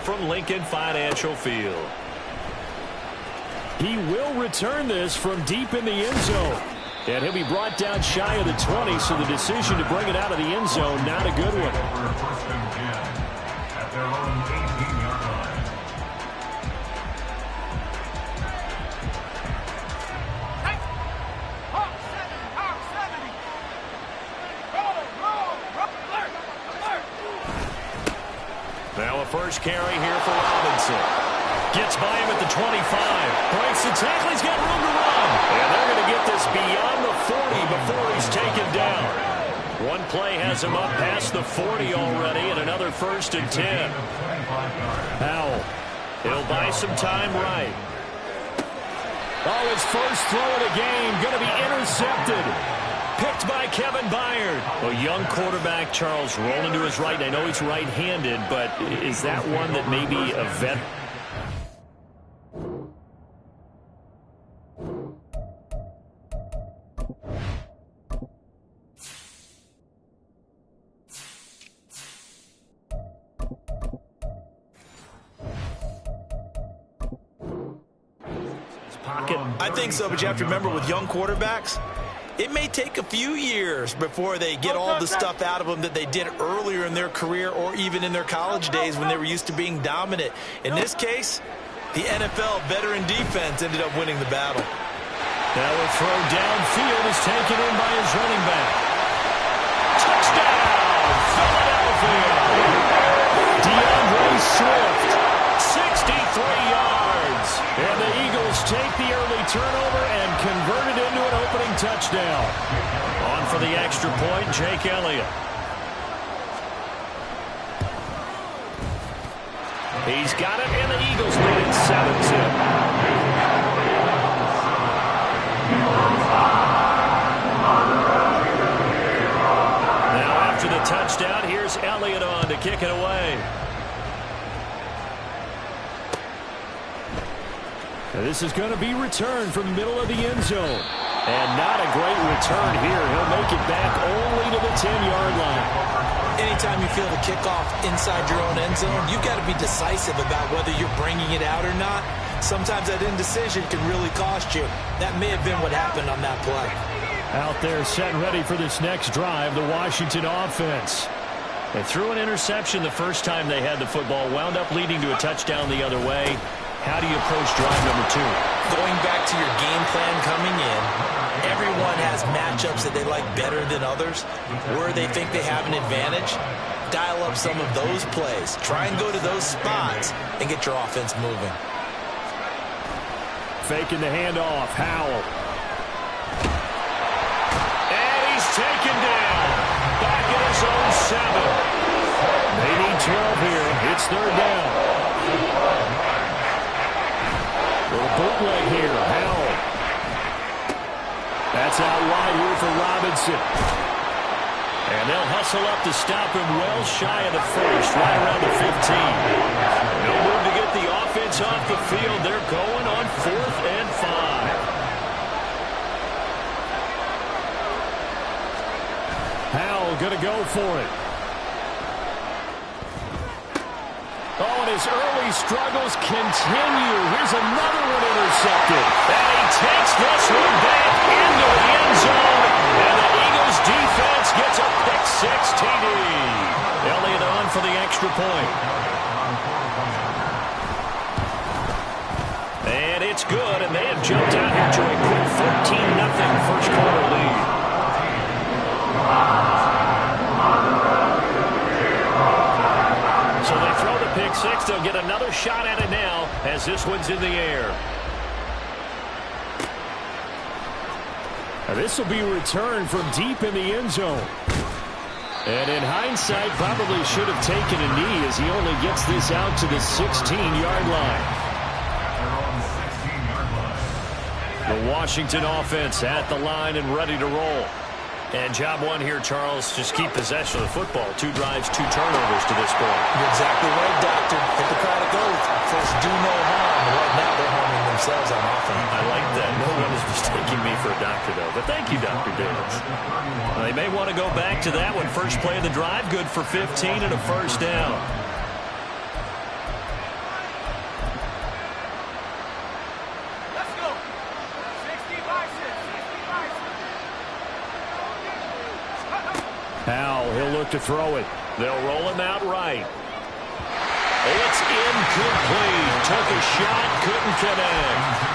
from Lincoln Financial Field. He will return this from deep in the end zone. And he'll be brought down shy of the 20, so the decision to bring it out of the end zone, not a good one. At their own 18-yard line. Now a first carry here for Robinson. Gets by him at the 25. Breaks the tackle. He's got room to run. And they're going to get this beyond the 40 before he's taken down. One play has him up past the 40 already, and another 1st and 10. Howell. He'll buy some time right. Oh, his first throw of the game going to be intercepted. Picked by Kevin Byard. A young quarterback, Charles, rolling to his right. I know he's right-handed, but is that one that may be a vet? I think so, but you have to remember with young quarterbacks, it may take a few years before they get all the stuff out of them that they did earlier in their career or even in their college days when they were used to being dominant. In this case, the NFL veteran defense ended up winning the battle. Now a throw downfield is taken in by his running back. Touchdown, Philadelphia! DeAndre Swift, 63 yards. And the Eagles take the early turnover and convert it into an opening touchdown. On for the extra point, Jake Elliott. He's got it, and the Eagles lead it 7-2. Now after the touchdown, here's Elliott on to kick it away. This is going to be returned from the middle of the end zone. And not a great return here. He'll make it back only to the 10-yard line. Anytime you feel the kickoff inside your own end zone, you've got to be decisive about whether you're bringing it out or not. Sometimes that indecision can really cost you. That may have been what happened on that play. Out there set and ready for this next drive, the Washington offense. They threw an interception the first time they had the football, wound up leading to a touchdown the other way. How do you approach drive number 2? Going back to your game plan coming in, everyone has matchups that they like better than others. Where they think they have an advantage, dial up some of those plays. Try and go to those spots and get your offense moving. Faking the handoff, Howell. And he's taken down. Back in his own 7. They need 12 here. It's 3rd down. Little bootleg here, Howell. That's out wide here for Robinson. And they'll hustle up to stop him well shy of the first, right around the 15. No move to get the offense off the field. They're going on 4th and 5. Howell going to go for it. Oh, and his early struggles continue. Here's another one intercepted. And he takes this one back into the end zone. And the Eagles defense gets a pick-6 TD. Elliott on for the extra point. And it's good, and they have jumped out here to a quick 14-0 first quarter lead. So they throw the pick-6. They'll get another shot at it now as this one's in the air. Now this will be returned from deep in the end zone. And in hindsight, probably should have taken a knee as he only gets this out to the 16-yard line. The Washington offense at the line and ready to roll. And job one here, Charles, just keep possession of the football. 2 drives, 2 turnovers to this point. You're exactly right, Doctor. Hippocratic oath. First, do no harm. Right now, they're harming themselves on offense. I like that. No one is mistaking me for a doctor, though. But thank you, Dr. Davis. Well, they may want to go back to that one. First play of the drive, good for 15 and a first down. to throw it. They'll roll him out right. It's incomplete. Took a shot, couldn't connect.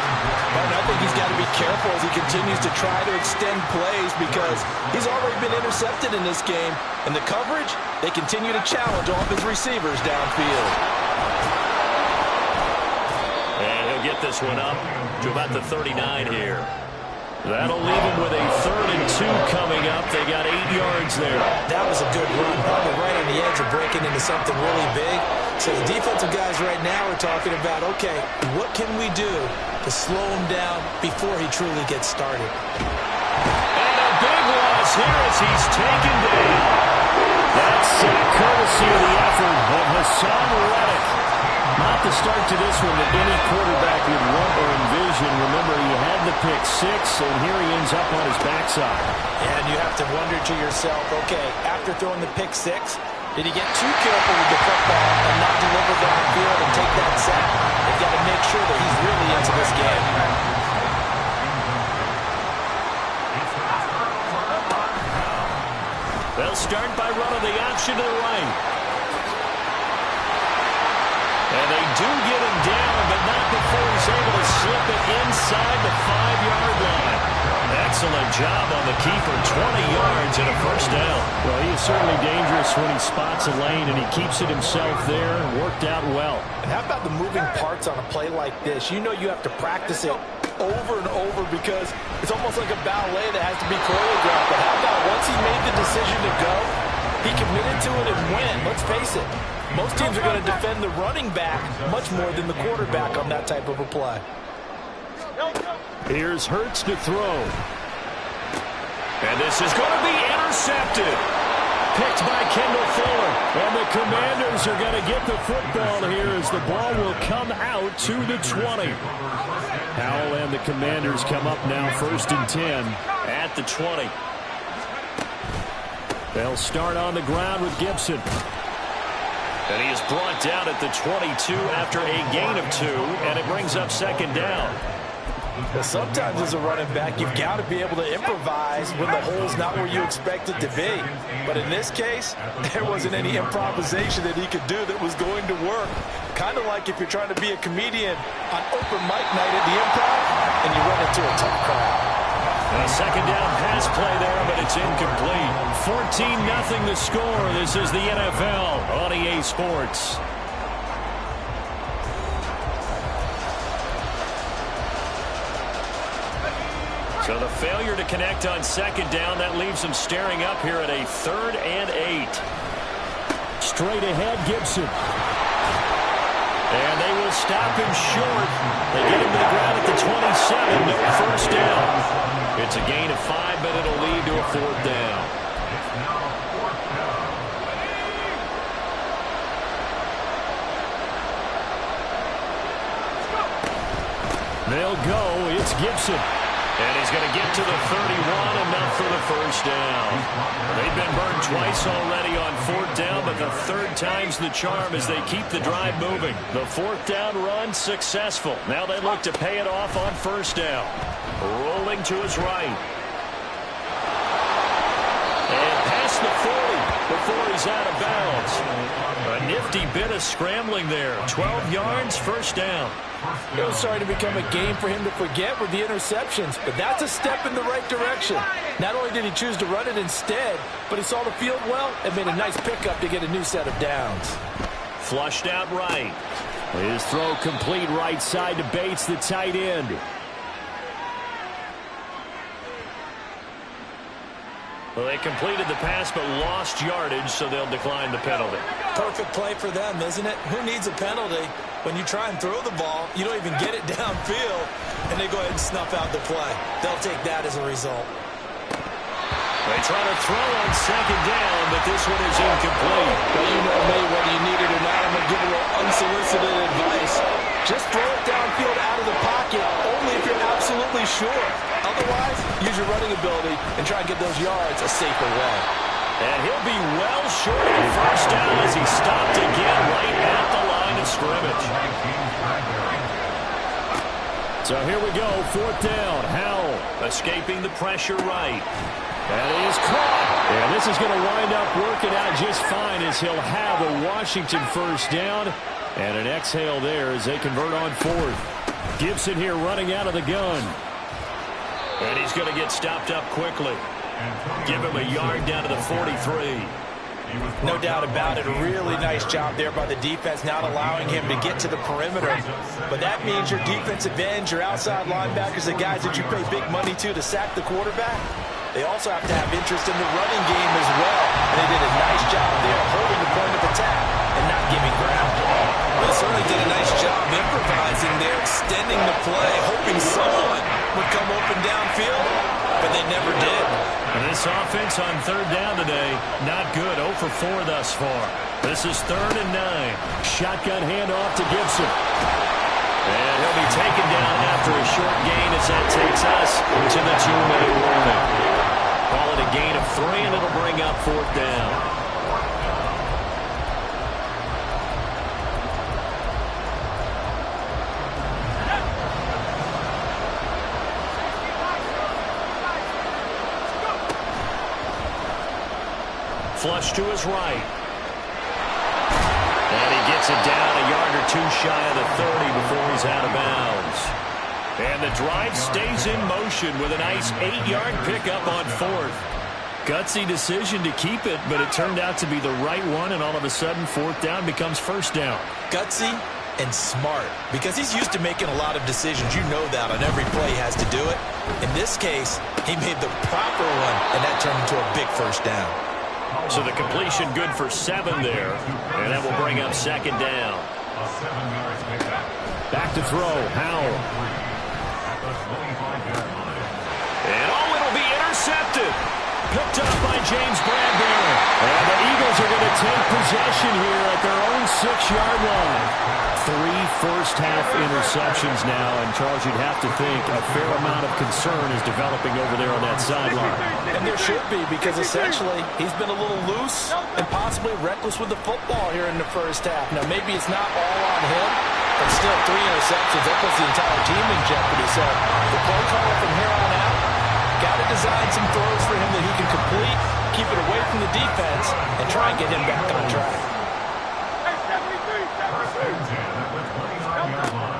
And I think he's got to be careful as he continues to try to extend plays because he's already been intercepted in this game. And the coverage, they continue to challenge all of his receivers downfield. And he'll get this one up to about the 39 here. That'll leave him with a 3rd and 2 coming up. They got 8 yards there. That was a good run, probably right on the edge of breaking into something really big. So the defensive guys right now are talking about, okay, what can we do to slow him down before he truly gets started? And a big loss here as he's taken down. That's courtesy of the effort of Hassan Reddick. Not the start to this one that any quarterback would want or envision. Remember, he had the pick 6, and here he ends up on his backside. And you have to wonder to yourself, okay, after throwing the pick 6, did he get too careful with the football and not deliver downfield and take that sack? They've got to make sure that he's really into this game. They'll start by running the option to the right. And they do get him down, but not before he's able to slip it inside the 5-yard line. Excellent job on the keeper, 20 yards and a first down. Well, he is certainly dangerous when he spots a lane, and he keeps it himself there. Worked out well. And how about the moving parts on a play like this? You know you have to practice it over and over because it's almost like a ballet that has to be choreographed. But how about once he made the decision to go, he committed to it and win. Let's face it, most teams are going to defend the running back much more than the quarterback on that type of a play. Here's Hurts to throw. And this is going to be intercepted. Picked by Kendall Fuller. And the Commanders are going to get the football here as the ball will come out to the 20. Howell and the Commanders come up now 1st and 10. At the 20. They'll start on the ground with Gibson. And he is brought down at the 22 after a gain of 2, and it brings up 2nd down. Well, sometimes as a running back, you've got to be able to improvise when the hole's not where you expect it to be. But in this case, there wasn't any improvisation that he could do that was going to work. Kind of like if you're trying to be a comedian on open mic night at the Improv and you run into a tough crowd. A 2nd down pass play there, but it's incomplete. 14-0 the score. This is the NFL on EA Sports. So the failure to connect on 2nd down, that leaves them staring up here at a 3rd and 8. Straight ahead, Gibson. And they will stop him short. They get him to the ground at the 27. No first down. It's a gain of 5, but it'll lead to a 4th down. They'll go. It's Gibson. And he's going to get to the 31, enough for the first down. They've been burned twice already on 4th down, but the 3rd time's the charm as they keep the drive moving. The 4th down run successful. Now they look to pay it off on 1st down. Rolling to his right. And past the 40 before he's out of bounds. A nifty bit of scrambling there. 12 yards, 1st down. It was starting to become a game for him to forget with the interceptions, but that's a step in the right direction. Not only did he choose to run it instead, but he saw the field well and made a nice pickup to get a new set of downs. Flushed out right. His throw complete right side to Bates, the tight end. Well, they completed the pass but lost yardage, so they'll decline the penalty. Perfect play for them, isn't it? Who needs a penalty? When you try and throw the ball, you don't even get it downfield, and they go ahead and snuff out the play. They'll take that as a result. They try to throw on 2nd down, but this one is incomplete. Well, you know me, whether you need it or not, I'm going to give a little unsolicited advice. Just throw it downfield out of the pocket, only if you're absolutely sure. Otherwise, use your running ability and try and get those yards a safer way. And he'll be well short of the first down as he stopped again right at the line of scrimmage. So here we go, 4th down. Howell escaping the pressure right. And he is caught. And this is going to wind up working out just fine as he'll have a Washington first down. And an exhale there as they convert on fourth. Gibson here running out of the gun. And he's going to get stopped up quickly. Give him a yard down to the 43. No doubt about it. A really nice job there by the defense, not allowing him to get to the perimeter. But that means your defensive ends, your outside linebackers, the guys that you pay big money to sack the quarterback, they also have to have interest in the running game as well. And they did a nice job there holding the point of attack and not giving ground. Well, certainly did a nice job improvising there, extending the play, hoping someone would come open downfield, but they never did. And this offense on third down today, not good. 0 for 4 thus far. This is 3rd and 9. Shotgun handoff to Gibson. And he'll be taken down after a short gain as that takes us to the 2-minute warning. Call it a gain of 3, and it'll bring up 4th down. Flush to his right. And he gets it down a yard or 2 shy of the 30 before he's out of bounds. And the drive stays in motion with a nice 8-yard pickup on 4th. Gutsy decision to keep it, but it turned out to be the right one, and all of a sudden 4th down becomes 1st down. Gutsy and smart, because he's used to making a lot of decisions. You know that on every play he has to do it. In this case, he made the proper one, and that turned into a big 1st down. So the completion good for 7 there, and that will bring up 2nd down. Back to throw, Howell. And it'll be intercepted. Picked up by James Bradbury. And the Eagles are going to take possession here at their own 6-yard line. 3 first-half interceptions now, and Charles, you'd have to think a fair amount of concern is developing over there on that sideline. And there should be, because essentially he's been a little loose and possibly reckless with the football here in the first half. Now, maybe it's not all on him, but still 3 interceptions. That puts the entire team in jeopardy. So the play caller from here on out got to design some throws for him that he can complete, keep it away from the defense, and try and get him back on track.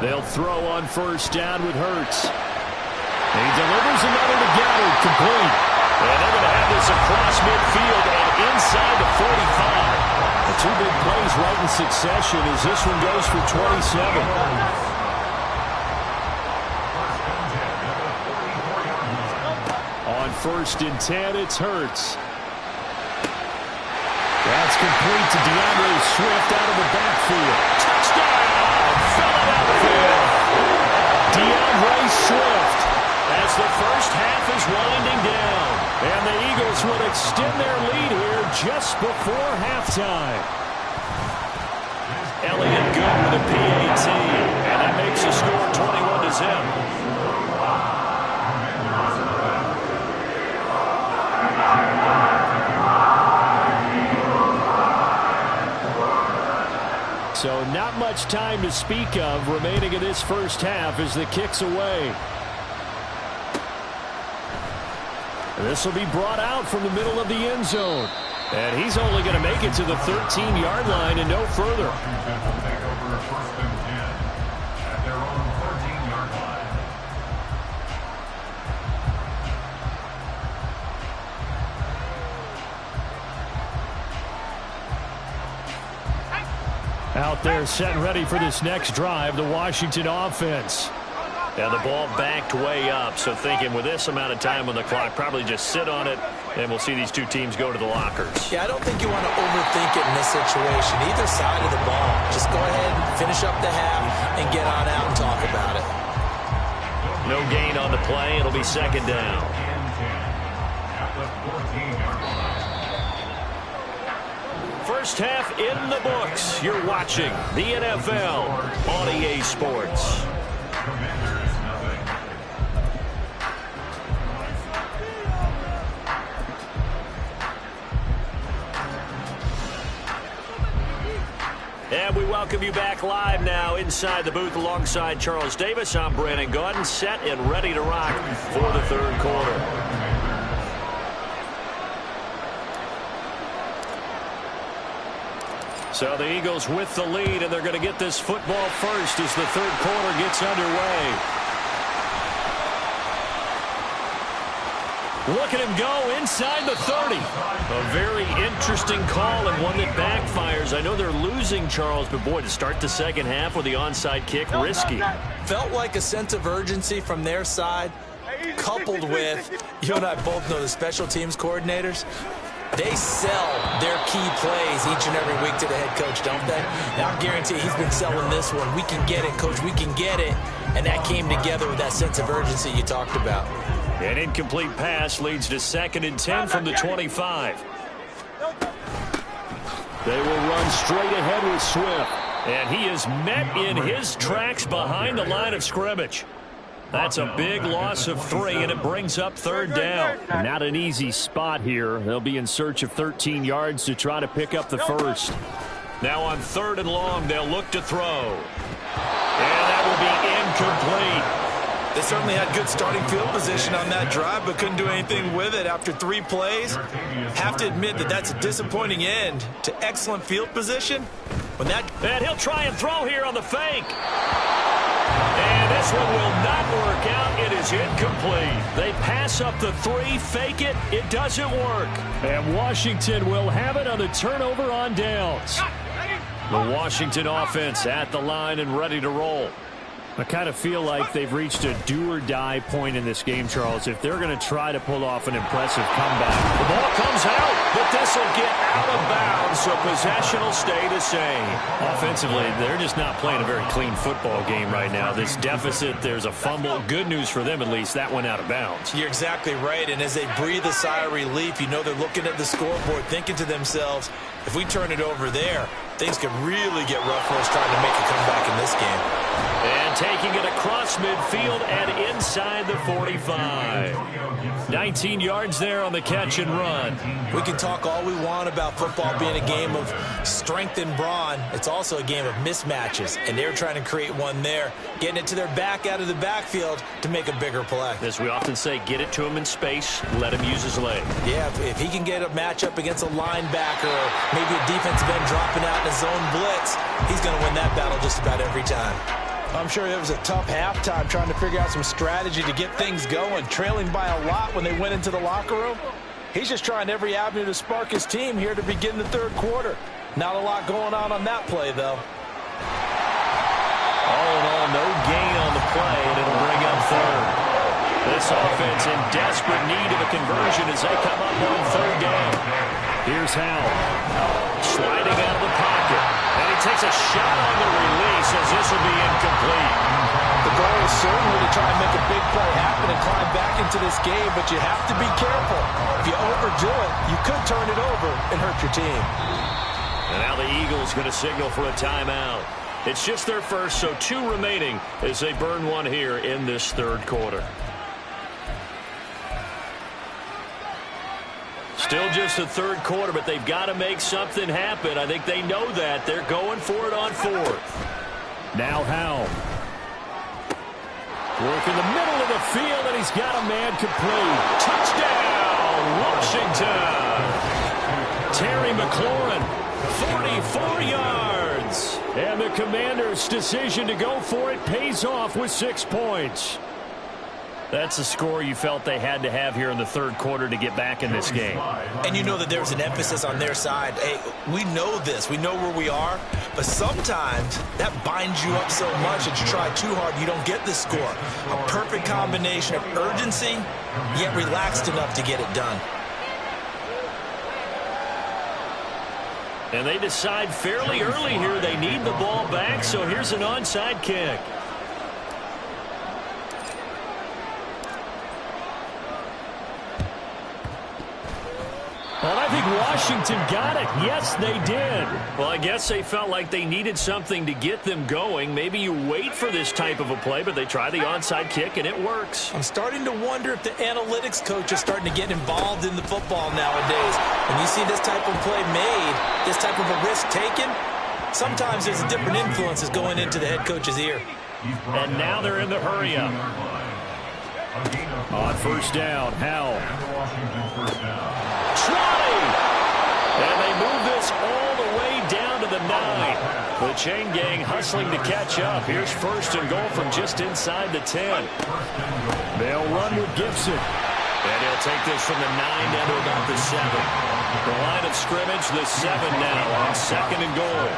They'll throw on 1st down with Hurts. He delivers another to Goddard, complete. And they're going to have this across midfield and inside the 45. The 2 big plays right in succession as this one goes for 27. On 1st and 10, it's Hurts. That's complete to DeAndre Swift out of the backfield. Touchdown! Philadelphia! DeAndre Swift. As the first half is winding down. And the Eagles will extend their lead here just before halftime. Elliott good with a PAT. And that makes the score 21-0. So not much time to speak of remaining in this first half as the kick's away. This will be brought out from the middle of the end zone. And he's only going to make it to the 13-yard line and no further. Out there set and ready for this next drive, the Washington offense. And the ball backed way up, so thinking with this amount of time on the clock, probably just sit on it, and we'll see these 2 teams go to the lockers. Yeah, I don't think you want to overthink it in this situation. Either side of the ball. Just go ahead and finish up the half and get on out and talk about it. No gain on the play. It'll be 2nd down. First half in the books. You're watching the NFL on EA Sports. And we welcome you back live now inside the booth alongside Charles Davis. I'm Brandon Gaudin, set and ready to rock for the 3rd quarter. So the Eagles with the lead, and they're going to get this football first as the third quarter gets underway. Look at him go inside the 30. A very interesting call and one that backfires. I know they're losing, Charles, but boy, to start the second half with the onside kick, risky. Felt like a sense of urgency from their side, coupled with, you and I both know the special teams coordinators, they sell their key plays each and every week to the head coach, don't they? And I guarantee he's been selling this one. We can get it, coach, we can get it. And that came together with that sense of urgency you talked about. An incomplete pass leads to 2nd and 10 from the 25. They will run straight ahead with Swift. And he is met in his tracks behind the line of scrimmage. That's a big loss of 3, and it brings up 3rd down. Not an easy spot here. They'll be in search of 13 yards to try to pick up the first. Now on 3rd and long, they'll look to throw. And that will be incomplete. They certainly had good starting field position on that drive, but couldn't do anything with it after 3 plays. Have to admit that that's a disappointing end to excellent field position. And he'll try and throw here on the fake. And this one will not work out. It is incomplete. They pass up the 3, fake it. It doesn't work. And Washington will have it on the turnover on downs. The Washington offense at the line and ready to roll. I kind of feel like they've reached a do-or-die point in this game, Charles. If they're going to try to pull off an impressive comeback. The ball comes out, but this will get out of bounds, so possession will stay the same. Offensively, they're just not playing a very clean football game right now. This deficit, there's a fumble. Good news for them, at least. That went out of bounds. You're exactly right, and as they breathe a sigh of relief, you know they're looking at the scoreboard, thinking to themselves, if we turn it over there, things could really get rough for us trying to make a comeback in this game. And taking it across midfield and inside the 45. 19 yards there on the catch and run. We can talk all we want about football being a game of strength and brawn. It's also a game of mismatches, and they're trying to create one there, getting it to their back out of the backfield to make a bigger play. As we often say, get it to him in space, let him use his leg. Yeah, if he can get a matchup against a linebacker or maybe a defensive end dropping out in a zone blitz, he's going to win that battle just about every time. I'm sure it was a tough halftime trying to figure out some strategy to get things going, trailing by a lot when they went into the locker room. He's just trying every avenue to spark his team here to begin the 3rd quarter. Not a lot going on that play, though. All in all, no gain on the play, and it'll bring up 3rd. This offense in desperate need of a conversion as they come up on 3rd down. Here's Howell, sliding out of the pocket. And he takes a shot on the release as this will be incomplete. The goal is certainly to try and make a big play happen and climb back into this game, but you have to be careful. If you overdo it, you could turn it over and hurt your team. And now the Eagles going to signal for a timeout. It's just their first, so 2 remaining as they burn one here in this 3rd quarter. Still just the 3rd quarter, but they've got to make something happen. I think they know that. They're going for it on 4th. Now Howell. Work in the middle of the field, and he's got a man complete. Touchdown, Washington. Terry McLaurin, 44 yards. And the Commanders' decision to go for it pays off with 6 points. That's a score you felt they had to have here in the 3rd quarter to get back in this game. And you know that there was an emphasis on their side. Hey, we know this. We know where we are. But sometimes that binds you up so much that you try too hard, you don't get the score. A perfect combination of urgency, yet relaxed enough to get it done. And they decide fairly early here they need the ball back, so here's an onside kick. Well, I think Washington got it. Yes, they did. Well, I guess they felt like they needed something to get them going. Maybe you wait for this type of a play, but they try the onside kick, and it works. I'm starting to wonder if the analytics coach is starting to get involved in the football nowadays. When you see this type of play made, this type of a risk taken, sometimes there's different influences going into the head coach's ear. And now they're in the hurry-up. On 1st down, Howell. And they move this all the way down to the the 9. The chain gang hustling to catch up. Here's first and goal from just inside the 10. They'll run with Gibson. And he'll take this from the 9 down to about the 7. The line of scrimmage, the 7 now on second and goal.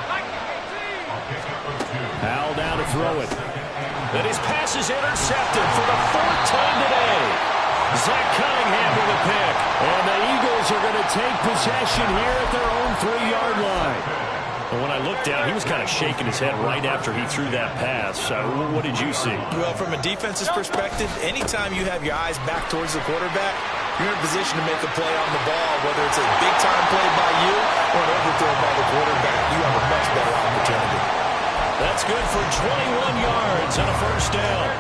Howell down to throw it. And his pass is intercepted for the 4th time today. Zach Cunningham with a pick. And the Eagles are going to take possession here at their own 3-yard line. Well, when I looked down, he was kind of shaking his head right after he threw that pass. What did you see? Well, from a defense's perspective, anytime you have your eyes back towards the quarterback, you're in a position to make a play on the ball, whether it's a big-time play by you or an overthrow by the quarterback. You have a much better opportunity. That's good for 21 yards and a first down.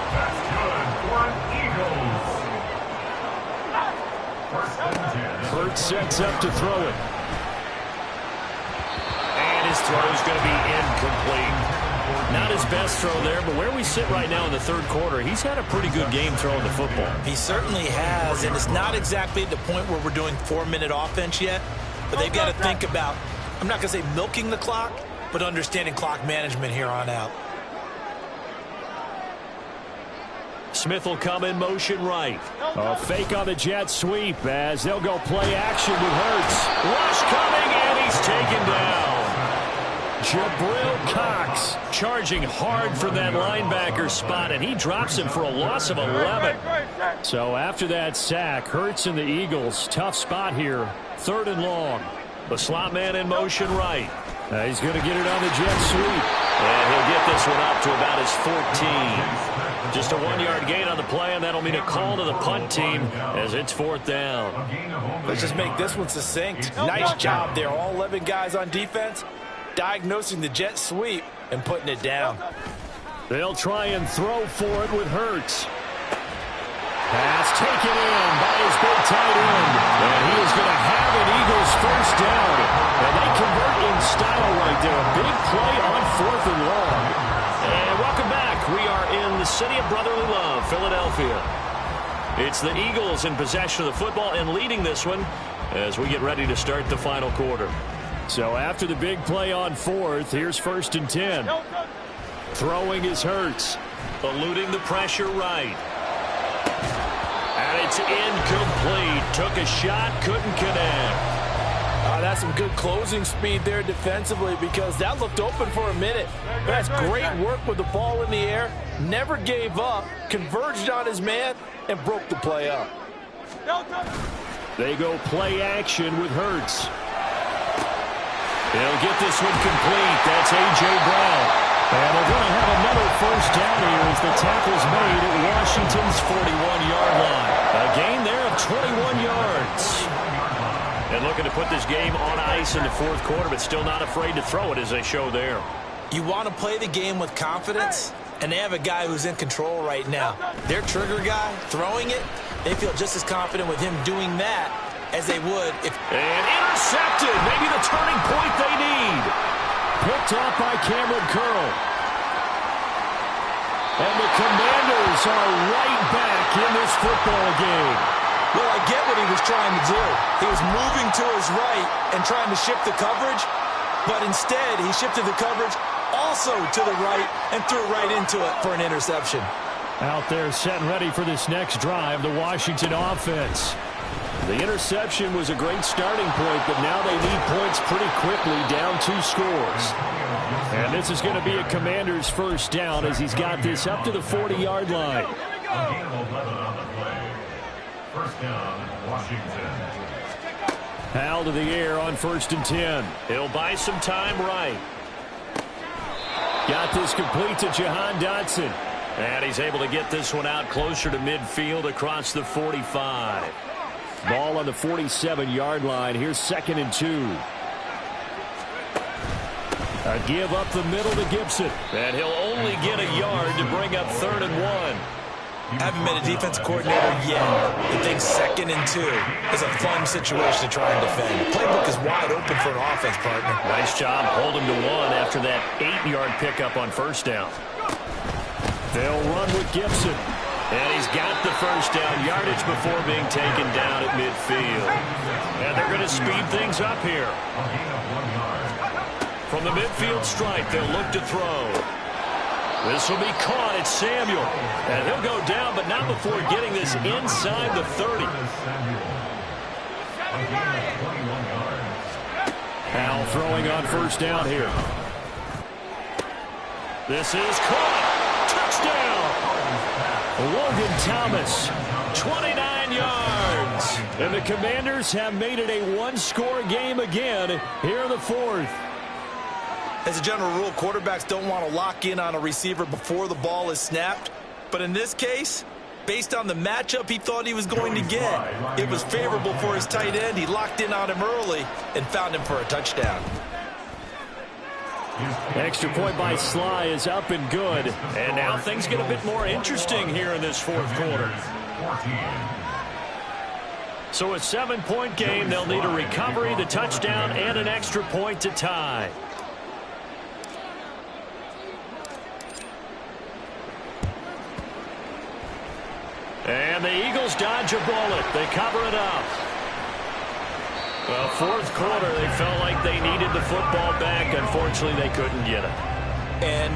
That's good for an Eagles. First and 10. Hurts sets up to throw it. And his throw is going to be incomplete. Not his best throw there, but where we sit right now in the third quarter, he's had a pretty good game throwing the football. He certainly has, and it's not exactly at the point where we're doing 4-minute offense yet, but they've got to think about, I'm not going to say milking the clock, but understanding clock management here on out. Smith will come in motion right. A fake on the jet sweep as they'll go play action with Hurts. Rush coming, and he's taken down. Jabril Cox Charging hard for that linebacker spot, and he drops him for a loss of 11. So after that sack, Hurts and the Eagles, tough spot here. 3rd and long. The slot man in motion right. He's going to get it on the jet sweep. And he'll get this one up to about his 14. Just a 1-yard gain on the play, and that'll mean a call to the punt team as it's 4th down. Let's just make this one succinct. Nice job there. All 11 guys on defense diagnosing the jet sweep and putting it down. They'll try and throw for it with Hurts. Pass taken in by his big tight end. And he is going to have an Eagles first down. And they convert in style right there. A big play on 4th and long. And welcome back. We are in the city of brotherly love, Philadelphia. It's the Eagles in possession of the football and leading this one as we get ready to start the final quarter. So after the big play on 4th, here's 1st and 10. Throwing is Hurts. Eluding the pressure right. And it's incomplete. Took a shot, couldn't connect. That's some good closing speed there defensively because that looked open for a minute. That's great work with the ball in the air. Never gave up, converged on his man, and broke the play up. They go play action with Hurts. He'll get this one complete. That's A.J. Brown. And they're going to have another first down here as the tackle's made at Washington's 41-yard line. A gain there of 21 yards. And looking to put this game on ice in the 4th quarter, but still not afraid to throw it as they show there. You want to play the game with confidence, and they have a guy who's in control right now. Their trigger guy, throwing it, they feel just as confident with him doing that as they would if... And intercepted. Maybe the turning point they need. Picked off by Cameron Curl. And the Commanders are right back in this football game. Well, I get what he was trying to do. He was moving to his right and trying to shift the coverage, but instead he shifted the coverage also to the right and threw right into it for an interception. Out there set and ready for this next drive, the Washington offense. The interception was a great starting point, but now they need points pretty quickly, down 2 scores. And this is going to be a Commander's first down as he's got this up to the 40-yard line. First down, Washington. Howell to the air on 1st and 10. He'll buy some time right. Got this complete to Jahan Dotson. And he's able to get this one out closer to midfield across the 45. Ball on the 47-yard line. Here's 2nd and 2. A give up the middle to Gibson. And he'll only get a yard to bring up 3rd and 1. Haven't been a defensive coordinator yet. I think 2nd and 2 is a fun situation to try and defend. Playbook is wide open for an offense, partner. Nice job holding to 1 after that 8-yard pickup on 1st down. They'll run with Gibson. And he's got the first down yardage before being taken down at midfield. And they're going to speed things up here. From the midfield stripe, they'll look to throw. This will be caught. It's Samuel. And he'll go down, but not before getting this inside the 30. Powell throwing on first down here. This is caught. Touchdown. Logan Thomas, 29 yards. And the Commanders have made it a one-score game again here in the fourth. As a general rule, quarterbacks don't want to lock in on a receiver before the ball is snapped. But in this case, based on the matchup he thought he was going to get, it was favorable for his tight end. He locked in on him early and found him for a touchdown. Extra point by Sly is up and good. And now things get a bit more interesting here in this fourth quarter. So a 7-point game, they'll need a recovery, the touchdown, and an extra point to tie. And the Eagles dodge a bullet. They cover it up. Well, fourth quarter, they felt like they needed the football back. Unfortunately, they couldn't get it. And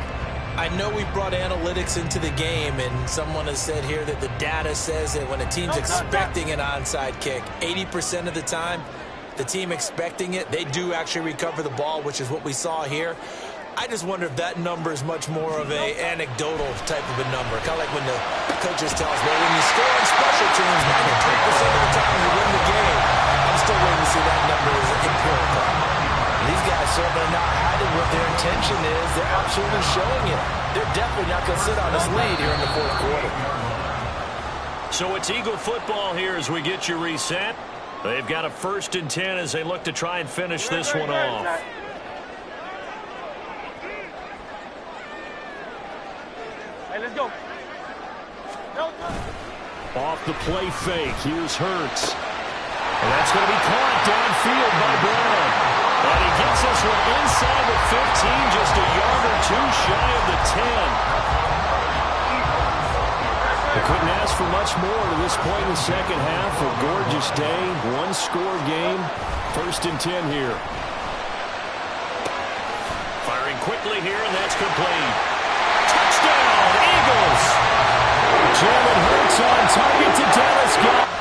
I know we brought analytics into the game, and someone has said here that the data says that when a team's expecting an onside kick, 80% of the time, the team expecting it, they do actually recover the ball, which is what we saw here. I just wonder if that number is much more of a anecdotal type of a number. Kind of like when the coaches tell us, well, when you score on special teams, 93% of the time you win the game. I'm still waiting to see that number as empirical. These guys certainly not hiding what their intention is. They're absolutely showing it. They're definitely not going to sit on this lead here in the fourth quarter. So it's Eagle football here as we get you reset. They've got a 1st and 10 as they look to try and finish this one off. Let's go. Off the play fake, here's Hurts. And that's going to be caught downfield by Brown. And he gets this one inside the 15, just a yard or two shy of the 10. They couldn't ask for much more to this point in the second half. A gorgeous day, one-score game. 1st and 10 here. Firing quickly here, and that's complete. Touchdown, Eagles! Jalen Hurts on target to Dallas.